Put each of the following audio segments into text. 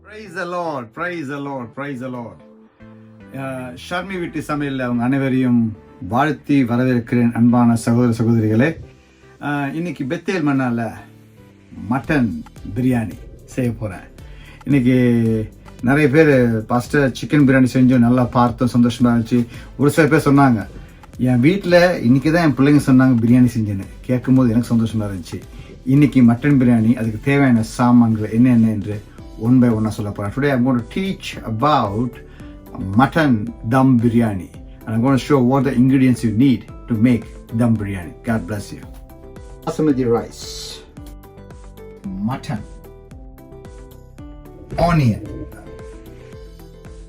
Praise the Lord, praise the Lord, praise the Lord. Sharmy Veetu Samayal அவங்க அனைவரையும் வாழ்த்தி வரவேற்கிறேன் அன்பான சகோதர சகோதரிகளே. இன்னைக்கு பெத்தேல் மண்ணால மட்டன் பிரியாணி செய்ய போகிறேன். இன்னைக்கு நிறைய பேர் பாஸ்டர் சிக்கன் பிரியாணி செஞ்சோம், நல்லா பார்த்தோம், சந்தோஷமாக இருந்துச்சு. ஒரு சில பேர் சொன்னாங்க, என் வீட்டில் இன்னைக்கு தான் என் பிள்ளைங்க சொன்னாங்க பிரியாணி செஞ்சேன்னு. கேட்கும்போது எனக்கு சந்தோஷமாக இருந்துச்சு. இன்னைக்கு மட்டன் பிரியாணி, அதுக்கு தேவையான சாமான்கள் என்னென்ன என்று one by one சொல்ல போறேன். Today I'm going to teach about mutton dum biryani and I'm going to show what the ingredients you need to make dum biryani. God bless you. Basmati rice, mutton, onion,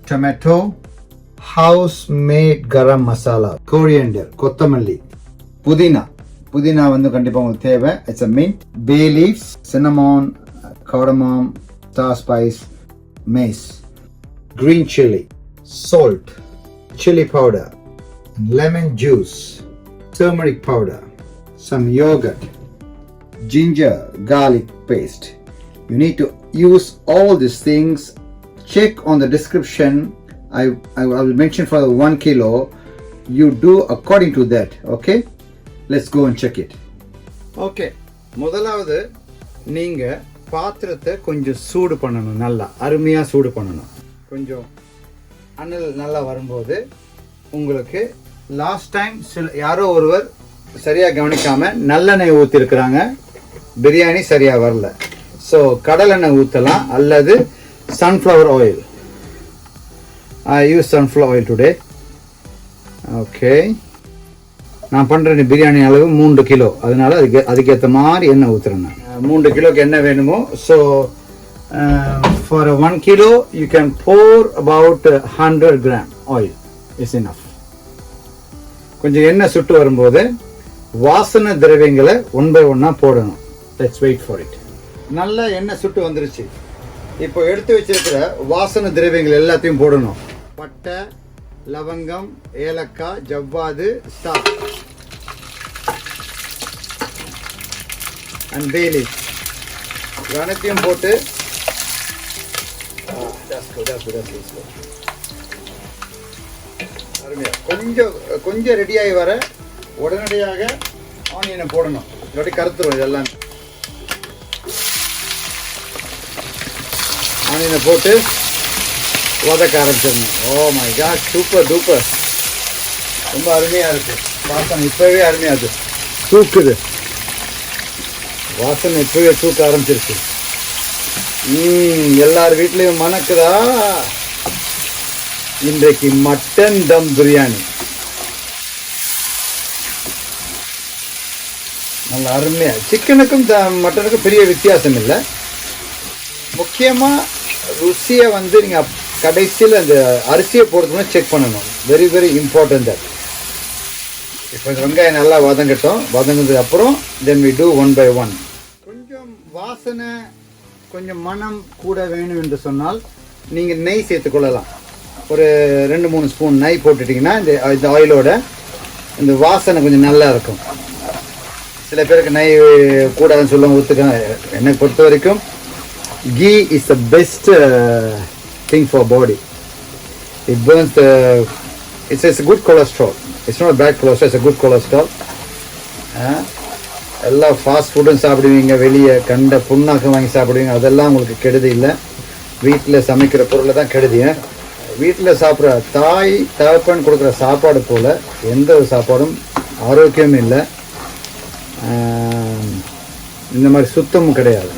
tomato, house-made garam masala, coriander, kottamalli, pudina வந்து கண்டிப்பா உங்களுக்கு தேவை. It's a mint, bay leaves, cinnamon, cardamom, star spice, mace, green chilli, salt, chili powder, lemon juice, turmeric powder, some yogurt, ginger, garlic paste. You need to use all these things. Check on the description. I will mention for the 1 kilo. You do according to that. Okay? Let's go and check it. Okay. முதலாவது நீங்க பாத்திரத்தை கொஞ்சம் சூடு பண்ணணும், நல்லா அருமையாக சூடு பண்ணணும். கொஞ்சம் அனல் நல்லா வரும்போது உங்களுக்கு லாஸ்ட் டைம் யாரோ ஒருவர் சரியாக கவனிக்காமல் நல்லெண்ணெய் ஊற்றிருக்கிறாங்க, பிரியாணி சரியாக வரல. ஸோ கடலெண்ணெய் ஊற்றலாம் அல்லது sunflower oil. I use sunflower oil today. Okay, நான் பண்ணுற பிரியாணி அளவு 3 கிலோ, அதனால அதுக்கேற்ற மாதிரி எண்ணெய் ஊற்றுறேன். நான் 3 கிலோக்கு என்ன வேணுமோ. So for 1 kilo you can pour about 100 gram oil is enough. கொஞ்சம் எண்ணெய் சுட்டு வரும்போது வாசனை திரவியங்களை 1 by 1 போடணும். Let's wait for it. நல்லா எண்ணெய் சுட்டு வந்துருச்சு. இப்போ எடுத்து வச்சிருக்கிற வாசனை திரவியங்கள் எல்லாத்தையும் போடணும். பட்டை, லவங்கம், ஏலக்காய், ஜவ்வாது, ஸ்டார் அண்ட் பே லீஃப் அனைத்தையும் போட்டு கொஞ்சம் ரெடியாகி வர உடனடியாக ஆனியனை போடணும், இல்லாட்டி கருத்துரும். இதெல்லாம் ஆனியனை போட்டு வதக்க ஆரம்பிச்சிடணும். Oh my God, super duper, ரொம்ப அருமையாக இருக்குது. வாசனை இப்போவே அருமையாக இருக்குது, தூக்குது. வாசனை இப்போவே தூக்க ஆரம்பிச்சிருச்சு. எல்லார் வீட்லேயும் மணக்குதா? இன்றைக்கு மட்டன் தம் பிரியாணி நல்லா அருமையாக. சிக்கனுக்கும் மட்டனுக்கும் பெரிய வித்தியாசம் இல்லை. முக்கியமாக ருசியை வந்து நீங்கள் கடைசியில் அந்த அரிசியை போடுறதுனா செக் பண்ணணும். Very very important that. இப்போ வெங்காயம் நல்லா வதங்கட்டும். வதங்கினதுக்கு அப்புறம் தென் வி டூ 1 by 1. கொஞ்சம் வாசனை, கொஞ்சம் மனம் கூட வேணும் என்று சொன்னால் நீங்கள் நெய் சேர்த்துக்கொள்ளலாம். ஒரு 2-3 ஸ்பூன் நெய் போட்டுட்டிங்கன்னா இந்த ஆயிலோட இந்த வாசனை கொஞ்சம் நல்லா இருக்கும். சில பேருக்கு நெய் கூடாதுன்னு சொல்லுவாங்க, ஒத்துக்க. என்னை பொறுத்த வரைக்கும் ghee is the best thing for body. It burns the, it's a good cholesterol. It's not a bad cholesterol, it's a good cholesterol. எல்லா ஃபாஸ்ட் ஃபுட்டும் சாப்பிடுவீங்க, வெளியே கண்ட புண்ணாக்கம் வாங்கி சாப்பிடுவீங்க, அதெல்லாம் உங்களுக்கு கெடுதி இல்லை. வீட்டில் சமைக்கிற பொருளை தான் கெடுதி. வீட்டில் சாப்பிட்ற தாய் தகப்பன் கொடுக்குற சாப்பாடு போல் எந்த ஒரு சாப்பாடும் ஆரோக்கியமும் இல்லை, இந்த மாதிரி சுத்தமும் கிடையாது.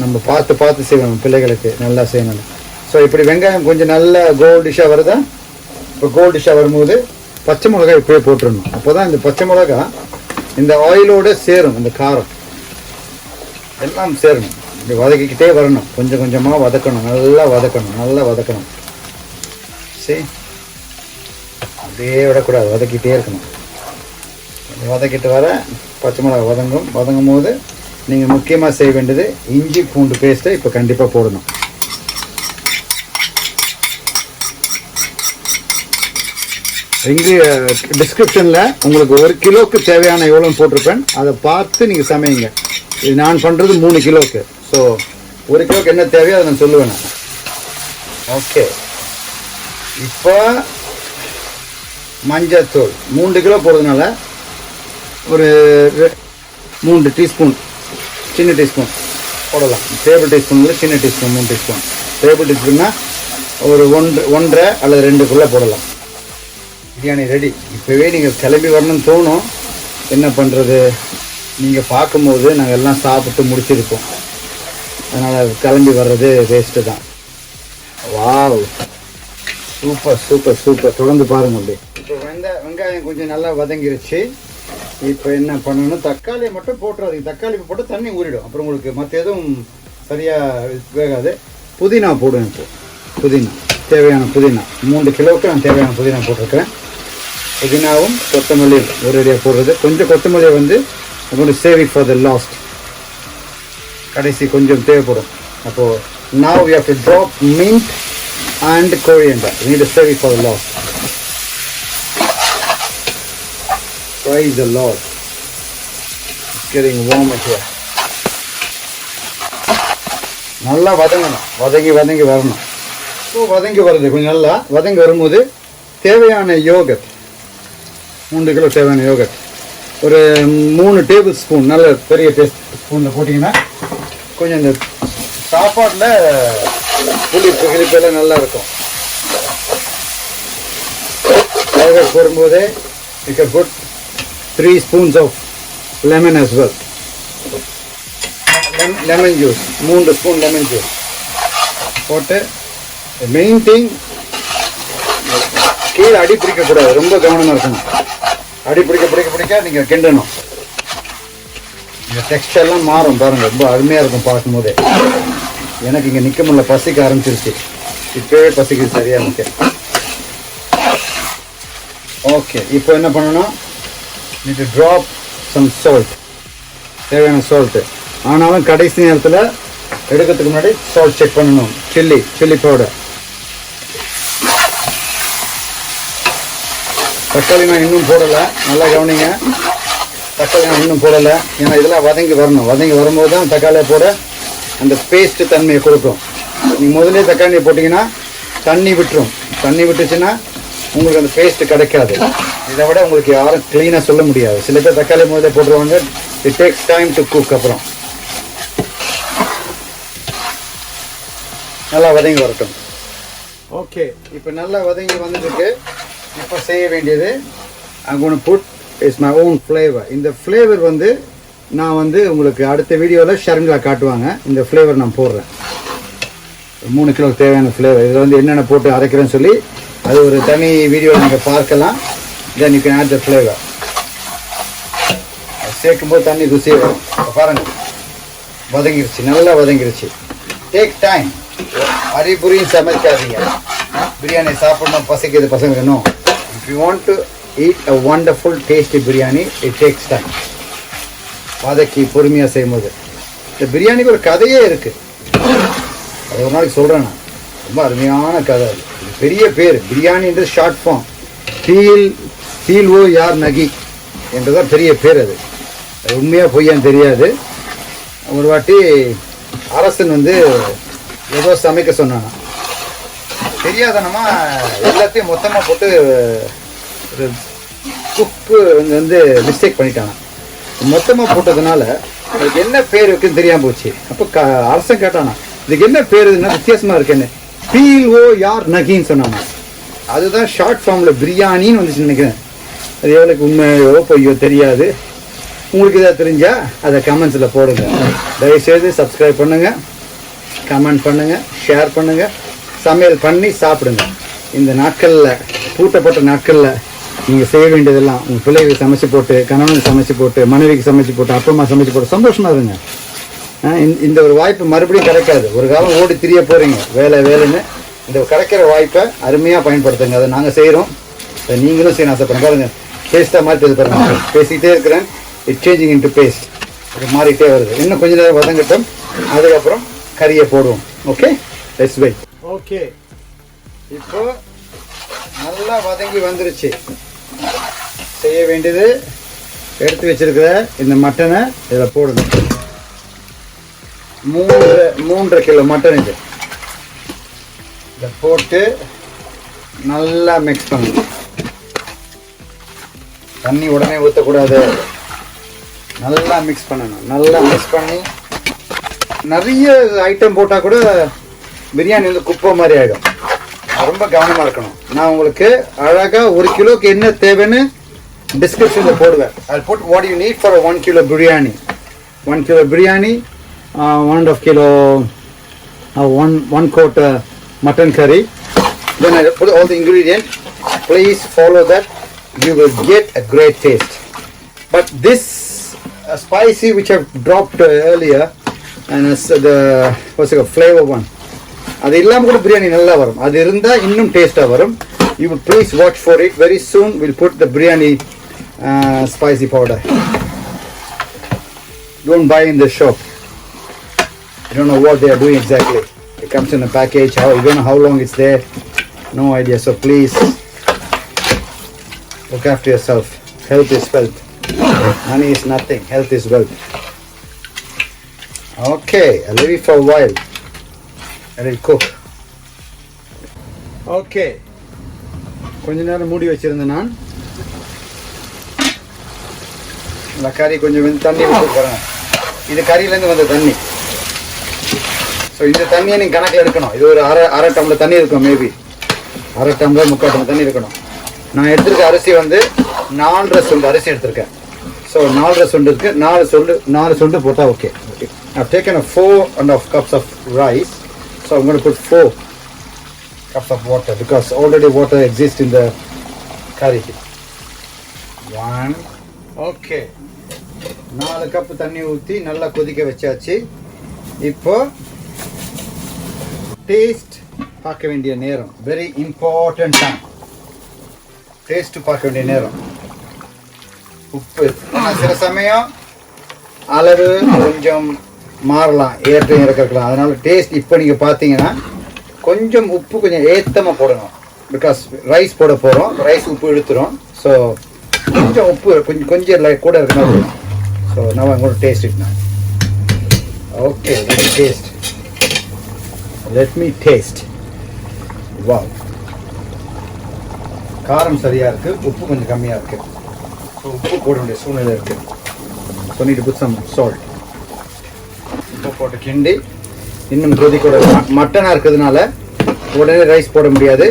நம்ம பார்த்து செய்யணும், பிள்ளைகளுக்கு நல்லா செய்யணும். ஸோ இப்படி வெங்காயம் கொஞ்சம் நல்லா கோல்டிஷாக வருதா? இப்போ கோல்டிஷாக வரும்போது பச்சை மிளகாய் இப்போயே போட்டுடணும். அப்போ தான் இந்த பச்சை மிளகா இந்த ஆயிலோடு சேரும், இந்த காரம் எல்லாம் சேரணும். இப்படி வதக்கிக்கிட்டே வரணும், கொஞ்சம் கொஞ்சமாக வதக்கணும், நல்லா வதக்கணும். சரி, அப்படியே விடக்கூடாது, வதக்கிட்டே இருக்கணும். வதக்கிட்டு வர பச்சை மிளகா வதங்கும் போது நீங்கள் முக்கியமாக செய்ய வேண்டியது இஞ்சி பூண்டு பேஸ்ட்டை இப்போ கண்டிப்பாக போடணும். டிஸ்கிரிப்ஷனில் உங்களுக்கு 1 கிலோவுக்கு தேவையான எவ்வளோன்னு போட்டிருப்பேன், அதை பார்த்து நீங்கள் சமைங்க. இது நான் பண்ணுறது 3 கிலோவுக்கு. ஸோ 1 கிலோக்கு என்ன தேவையோ அதை நான் சொல்லுவேன். ஓகே, இப்போ மஞ்சத்தூள் 3 கிலோ போடுறதுனால ஒரு 3 டீஸ்பூன், சின்ன டீஸ்பூன் போடலாம். டேபிள் டீஸ்பூன் சின்ன டீஸ்பூன் 3 டீஸ்பூன். டேபிள் டீஸ்பூன்னா ஒரு 1.5 அல்லது 2 போடலாம். பிரியாணி ரெடி. இப்போவே நீங்கள் கிளம்பி வரணும்னு தோணும். என்ன பண்ணுறது, நீங்கள் பார்க்கும்போது நாங்கள் எல்லாம் சாப்பிட்டு முடிச்சிருப்போம். அதனால் கிளம்பி வர்றது வேஸ்ட்டு தான். Wow, super super super. தொடர்ந்து பாருங்கள். அப்படி இப்போ வெங்காயம் கொஞ்சம் நல்லா வதங்கிருச்சு. இப்போ என்ன பண்ணணும், தக்காளியை மட்டும் போட்டுறாதீங்க. தக்காளி போட்டு தண்ணி ஊறிடும். அப்புறம் உங்களுக்கு மற்ற எதுவும் சரியாக வேகாது. புதினா போடுவேன். இப்போ புதினா தேவையான புதினா 3 கிலோவுக்கு நான் தேவையான புதினா போட்டிருக்கிறேன். புதினாவும் கொத்தமல்லியும் ஒரேடியாக போடுறது. கொஞ்சம் கொத்தமல்லியை வந்து save it for the last, கடைசி கொஞ்சம் தேவைப்படும். அப்போது now we have to drop mint and coriander. We need to save it for the last. Praise the Lord. It's getting warmer here. நல்லா வதங்கணும். வதங்கி வரணும். ஸோ வதங்கி வருது. கொஞ்சம் நல்லா வதங்கி வரும்போது தேவையான யோகட், 3 கிலோ தேவையான யோகட் ஒரு 3 டேபிள் ஸ்பூன் நல்ல பெரிய ஸ்பூனில் போட்டிங்கன்னா கொஞ்சம் இந்த சாப்பாட்டில் புளிப்பு கிளிப்பெல்லாம் நல்லா இருக்கும். யோகட் போடும்போதே you can put 3 spoons of lemon as well. Lemon juice, 3 spoon lemon juice போட்டு, மெயின் திங் கீழே அடி பிடிக்கக்கூடாது. ரொம்ப கவனமாக இருக்கணும். அடி பிடிக்க நீங்கள் கிண்டணும். இந்த டெக்ஸ்டர்லாம் மாறும் பாருங்கள். ரொம்ப அருமையாக இருக்கும் பார்க்கும்போதே. எனக்கு இங்கே நிற்க முடியல, பசிக்க ஆரம்பிச்சிருச்சு. இப்போவே பசிக்குது சரியாக நிற்க. ஓகே, இப்போ என்ன பண்ணணும், need to drop some salt. தேவையான சால்ட்டு. ஆனாலும் கடைசி நேரத்தில் எடுக்கிறதுக்கு முன்னாடி சால்ட் செக் பண்ணணும். Chilli powder. தக்காளி நான் இன்னும் போடலை. நல்லா கவனிங்க, தக்காளி நான் இன்னும் போடலை. ஏன்னா இதெல்லாம் வதங்கி வரணும். வதங்கி வரும்போது தான் தக்காளியை போட அந்த பேஸ்ட்டு தன்மையை கொடுக்கும். நீங்கள் முதலே தக்காளியை போட்டிங்கன்னா தண்ணி விட்டுரும். தண்ணி விட்டுச்சுன்னா உங்களுக்கு அந்த பேஸ்ட்டு கிடைக்காது. இதை விட உங்களுக்கு யாரும் க்ளீனாக சொல்ல முடியாது. சில பேர் தக்காளி முதலே போட்டுருவாங்க. It takes time to cook. அப்புறம் நல்லா வதங்கி வரட்டும். ஓகே, இப்போ நல்லா வதங்கி வந்துருக்கு. இப்போ செய்ய வேண்டியது I'm going to put is my own flavor. இந்த ஃப்ளேவர் வந்து நான் வந்து உங்களுக்கு அடுத்த வீடியோவில் ஷர்மிளா காட்டுவாங்க. இந்த ஃப்ளேவர் நான் போடுறேன். 3 கிலோ தேவையான ஃப்ளேவர். இதில் வந்து என்னென்ன போட்டு அரைக்கிறேன்னு சொல்லி அது ஒரு தனி வீடியோவில் நீங்கள் பார்க்கலாம். then you can add the flavor. சேர்க்கும்போது தண்ணி ருசி வரும். பாருங்கள், வதங்கிருச்சு, நல்லா வதங்கிருச்சு. Take time. அரிபுரியும் சமைக்காதீங்க. பிரியாணி சாப்பிடணும், பசிக்குது பசங்க. If you want to eat a wonderful tasty biryani, it takes time. வதக்கி பொறுமையாக செய்யும்போது. இந்த பிரியாணிக்கு ஒரு கதையே இருக்குது. அது ஒரு நாளைக்கு சொல்கிறேன் நான். ரொம்ப அருமையான கதை. அது பெரிய பேர். பிரியாணின்றது ஷார்ட் ஃபார்ம். ஃபீல் ஓ யார் நகி என்றதான் பெரிய பேர். அது உண்மையாக பொய்யான்னு தெரியாது. ஒரு வாட்டி அரசன் வந்து ஏதோ சமைக்க சொன்னானா, தெரியாதனமா எல்லாத்தையும் மொத்தமாக போட்டு குக்கு வந்து மிஸ்டேக் பண்ணிட்டானா. மொத்தமாக போட்டதுனால அதுக்கு என்ன பேர் இருக்குன்னு தெரியாமல் போச்சு. அப்போ அரசன் கேட்டானா, இதுக்கு என்ன பேர், இதுன்னா வித்தியாசமாக இருக்குன்னு. ஃபீல் ஓ யார் நகின்னு சொன்னானா. அதுதான் ஷார்ட் ஃபார்மில் பிரியாணின்னு வந்துச்சு நினைக்கிறேன். அது எவ்வளோக்கு உண்மையோ பொய்யோ தெரியாது. உங்களுக்கு எதாவது தெரிஞ்சால் அதை கமெண்ட்ஸில் போடுங்க. தயவுசெய்து சப்ஸ்கிரைப் பண்ணுங்கள், கமெண்ட் பண்ணுங்கள், ஷேர் பண்ணுங்கள், சமையல் பண்ணி சாப்பிடுங்க. இந்த நாட்களில், பூட்டப்பட்ட நாட்களில் நீங்கள் செய்ய வேண்டியதெல்லாம் உங்கள் பிள்ளைகளுக்கு சமைச்சு போட்டு, கணவனுக்கு சமைச்சு போட்டு, மனைவிக்கு சமைச்சு போட்டு, அப்பா அம்மா சமைச்சு போட்டு சந்தோஷமாக இருங்க. இந்த ஒரு வாய்ப்பு மறுபடியும் கிடைக்காது. ஒரு காலம் ஓடி திரிய போகிறீங்க வேலைன்னு. இந்த கிடைக்கிற வாய்ப்பை அருமையாக பயன்படுத்துங்க. அதை நாங்கள் செய்கிறோம், அதை நீங்களும் செய்யணும் ஆசைப்படுங்க. பாருங்கள், டேஸ்ட்டாக மாற்றி பாருங்க. பேசிக்கிட்டே இருக்கிறேன். It changing into paste. அது மாறிக்கிட்டே வருது. இன்னும் கொஞ்சம் நேரம் வதங்கட்டும். அதுக்கப்புறம் கறியை போடுவோம். Okay, let's wait. ஓகே, இப்போ நல்லா வதங்கி வந்துருச்சு. செய்ய வேண்டியது, எடுத்து வச்சிருக்கிற இந்த மட்டனை இதில் போடணும். மூன்றரை கிலோ மட்டன் இது. இதை போட்டு நல்லா மிக்ஸ் பண்ணணும். தண்ணி உடனே ஊற்றக்கூடாது, நல்லா மிக்ஸ் பண்ணணும். நல்லா மிக்ஸ் பண்ணி நிறைய ஐட்டம் போட்டால் கூட பிரியாணி வந்து குப்பை மாதிரி ஆகிடும். ரொம்ப கவனமாக இருக்கணும். நான் உங்களுக்கு அழகாக 1 கிலோக்கு என்ன தேவைன்னு டிஸ்கிரிப்ஷனில் போடுவேன். I'll put what you need for a 1 kilo biryani. 1 kilo biryani, 1.5 kilo, 1 quart mutton curry. Then I put all the ingredients. Please follow that. You will get a great taste. But this spicy which I've dropped earlier, and what's it called, flavor one. அது இல்லாமல் கூட பிரியாணி நல்லா வரும். அது இருந்தால் இன்னும் டேஸ்ட்டாக வரும். You will please watch for it. Very soon we'll put the biryani spicy powder. Don't buy in the shop. You don't know what they are doing exactly. It comes in a package. You don't know how long it's there. No idea. So please look after yourself. Health is wealth. Money is nothing. Health is wealth. Okay, I'll leave it for a while. Let it cook. Okay. கொஞ்ச நேரம் மூடி வச்சிருந்தேன் நான். இந்த கறி கொஞ்சம் தண்ணி விட்டு போகிறேன். இது கறியிலேருந்து வந்த தண்ணி. ஸோ இந்த தண்ணியை நீங்கள் கணக்கில் எடுக்கணும். இது ஒரு அரை டம்ளர் தண்ணி இருக்கும். மேபி அரை டம்ளர் 3/4 டம்ளர் தண்ணி இருக்கணும். நான் எடுத்துருக்க அரிசி வந்து 4.5 சுண்டு அரிசி எடுத்திருக்கேன். ஸோ 4.5 சுண்டு இருக்குது. 4 சுண்டு போட்டால் okay. I've taken a 4.5 cups of rice. So I'm going to put 4 cups of water because already water exists in the curry. 1. Okay. 4 cup தண்ணி ஊற்றி நல்லா கொதிக்க வச்சாச்சு. இப்போ டேஸ்ட் பார்க்க வேண்டிய நேரம். Very important time. டேஸ்ட் பார்க்க வேண்டிய நேரம். உப்பு சில சமயம் அளவு கொஞ்சம் மாறலாம், ஏற்றம் இறக்கலாம். அதனால டேஸ்ட் இப்போ நீங்கள் பார்த்தீங்கன்னா கொஞ்சம் உப்பு கொஞ்சம் ஏற்றமாக போடணும். பிகாஸ் ரைஸ் போட போகிறோம். ரைஸ் உப்பு இழுத்துரும். ஸோ கொஞ்சம் உப்பு கொஞ்சம் கூட இருக்கணும். So now I'm going to taste it now. Okay, let me taste. Wow. காரம் சரியாக இருக்குது, உப்பு கொஞ்சம் கம்மியாக இருக்குது. ஸோ உப்பு போட வேண்டிய சூழ்நிலை இருக்குது. So need to put some salt. உப்பு போட்டு கிண்டி இன்னும் கொதிக்க மட்டனாக இருக்கிறதுனால உடனே ரைஸ் போட முடியாது.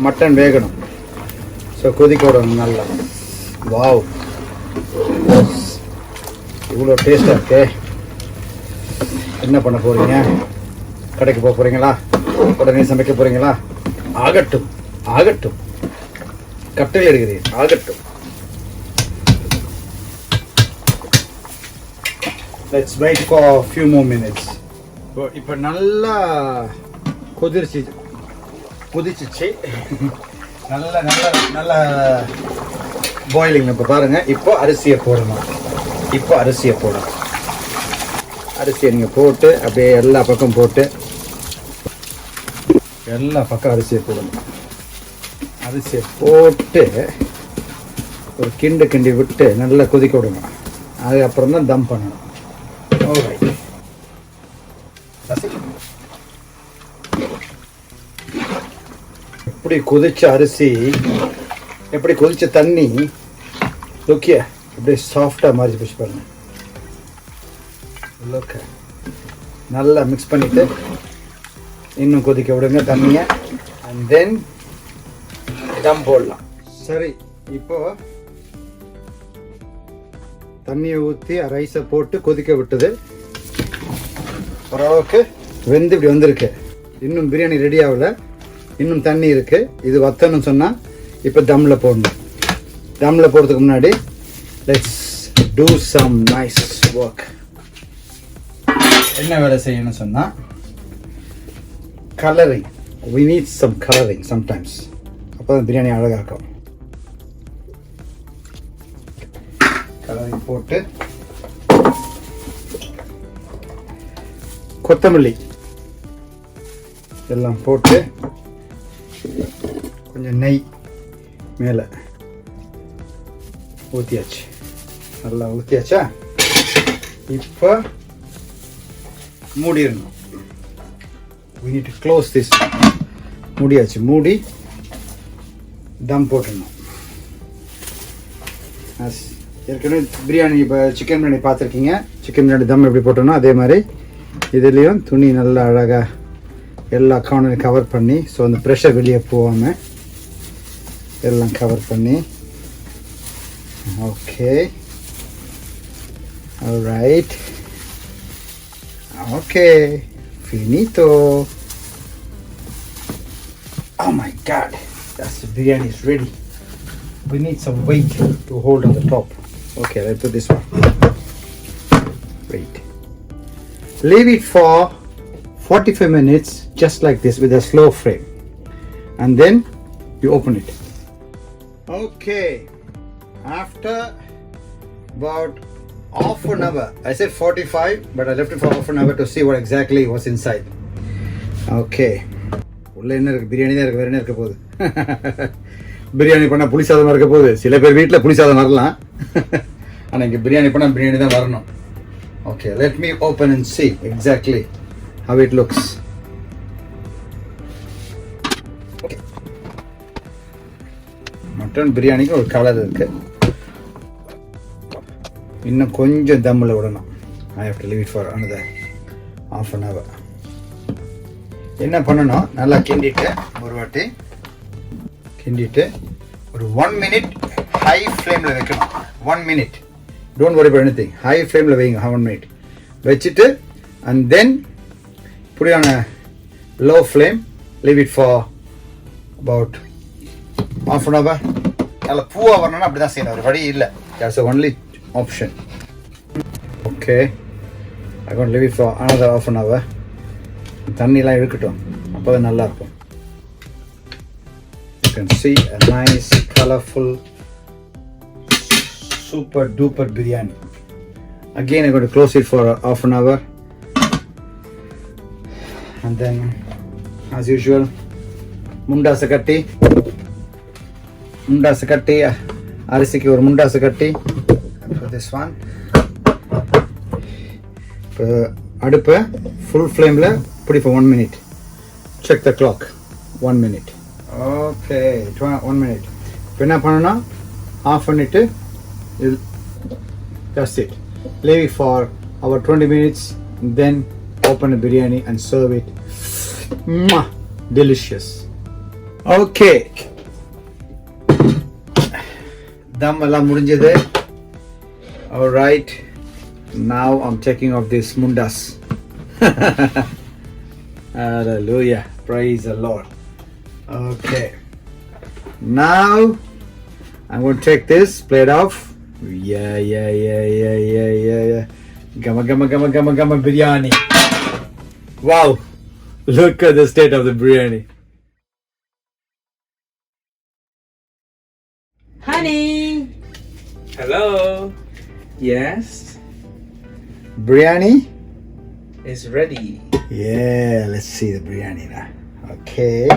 மட்டன் வேகணும். ஸோ கொதிக்க விடணும் நல்லா. வாவ், இவ்வளோ டேஸ்ட்டாக இருக்கே. என்ன பண்ண போகிறீங்க? கடைக்கு போக போகிறீங்களா? உடனே சமைக்க போகிறீங்களா? ஆகட்டும் ஆகட்டும், கட்டளை எடுக்கிறீங்க, ஆகட்டும். Let's wait for a few more minutes. இப்போ நல்லா கொதிச்சிச்சு. நல்லா பாயிலிங். இப்போ பாருங்கள். இப்போ அரிசியை போடணும். அரிசியை நீங்கள் போட்டு அப்படியே எல்லா பக்கம் போட்டு அரிசியை போடணும். அரிசியை போட்டு ஒரு கிண்டி விட்டு நல்லா கொதிக்க விடணும். அதுக்கப்புறம் தான் தம் பண்ணணும். எப்படி கொதிச்ச அரிசி, எப்படி கொதிச்ச தண்ணி ஓகே, அப்படியே சாஃப்டாக மாறிச்சு போச்சு பாருங்க. ஓகே, நல்லா மிக்ஸ் பண்ணிட்டு இன்னும் கொதிக்க விடுங்க தண்ணியை. அண்ட் தென் தம் போடலாம். சரி, இப்போ தண்ணியை ஊற்றி ரைஸை போட்டு கொதிக்க விட்டது. ஓரளவுக்கு வெந்து இப்படி வந்திருக்கு. இன்னும் பிரியாணி ரெடி ஆகலை, இன்னும் தண்ணி இருக்குது. இது வத்தணும்னு சொன்னால் இப்போ தம்மில் போடணும். தம்மில் போடுறதுக்கு முன்னாடி let's do some nice work. என்ன வேலை செய்யணும்னு சொன்னால் colouring. we need some coloring sometimes. அப்போ தான் பிரியாணி அழகாக இருக்கும். கலரிங் போட்டு கொத்தமல்லி எல்லாம் போட்டு கொஞ்சம் நெய் மேலே ஊற்றியாச்சு. நல்லா ஊற்றியாச்சா? இப்போ மூடிடணும். we need to close this. மூடியாச்சு. மூடி தம் போட்டுடணும். ஏற்கனவே பிரியாணி இப்போ சிக்கன் பிரியாணி பார்த்துருக்கீங்க. சிக்கன் பிரியாணி தம் எப்படி போட்டோம்னா அதே மாதிரி இதுலேயும் துணி நல்லா அழகாக எல்லா கார்னரையும் கவர் பண்ணி, ஸோ அந்த ப்ரெஷர் வெளியே போகாமல் எல்லாம் கவர் பண்ணி. Okay, alright, okay, finito. Oh my god, that's the biryani is ready. We need some weight to hold on the top. Okay, let's do this one. Wait. Leave it for 45 minutes just like this with a slow flame. And then you open it. Okay. After about half an hour, I said 45, but I left it for half an hour to see what exactly was inside. Okay. உள்ள என்ன இருக்கு? பிரியாணி தான் இருக்கு. வேற என்ன இருக்க போகுது? பிரியாணி பண்ணால் புளி சாதமாக இருக்க போகுது. சில பேர் வீட்டில் புளி சாதம் வரலாம், ஆனால் இங்கே பிரியாணி பண்ணால் பிரியாணி தான் வரணும். Okay, let me open and see exactly how it looks. Okay. Mutton பிரியாணிக்கு ஒரு கலர் இருக்கு. இன்னும் கொஞ்சம் தம்மில் விடணும். I have to leave it for another half an hour. என்ன பண்ணணும், நல்லா கிண்டிட்டு ஒரு வாட்டி கிண்டிட்டு ஒரு 1 minute ஹை ஃப்ளேமில் வைக்கணும். 1 minute, don't worry about anything. High ஃப்ளேமில் வைங்க. 1 minute வச்சுட்டு and then put it on a low flame, leave it for about half an hour. நல்லா பூவா வரணும்னா அப்படி தான் செய்யணும், ஒரு வழி இல்லை. that's the only option. Okay, I'm going to leave it for another half an hour. தண்ணிலாம் இழுக்கட்டும், அப்போ தான் நல்லா இருக்கும். You can see a nice colorful super duper biryani. Again I'm going to close it for half an hour, and then as usual முண்டாசு கட்டி அரிசிக்கு ஒரு முண்டாசு கட்டி for this one. இப்போ அடுப்பை ஃபுல் ஃப்ளேமில் put it for 1 minute. Check the clock. 1 minute. Okay, 1 minute. இப்போ என்ன பண்ணணும்னா ஆஃப் பண்ணிட்டு that's it. Leave it for about 20 minutes, then open the biryani and serve it. Mwah! Delicious. Okay. தம் எல்லாம் முடிஞ்சது. Alright. Now I'm taking off this mundas. Hallelujah. Praise the Lord. Okay. Now I'm going to take this plate off. Yeah. Gama biryani. Wow. Look at the state of the biryani. Honey. Hello. Yes. Biryani It's ready. Yeah, let's see the biryani now. Okay.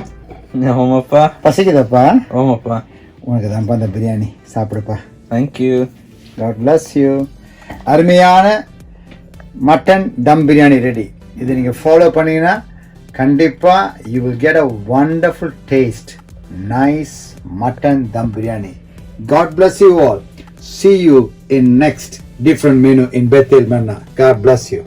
Omappa. பசிக்குதப்பா? Omappa. உனக்கு தான்ப்பா இந்த பிரியாணி, சாப்பிடுப்பா. Thank you. God bless you. அருமையான mutton dum biryani ready. இதை நீங்கள் follow பண்ணீங்கன்னா கண்டிப்பாக you will get a wonderful taste. Nice mutton dum biryani. God bless you all. See you in next different menu in Bethel Manna. God bless you.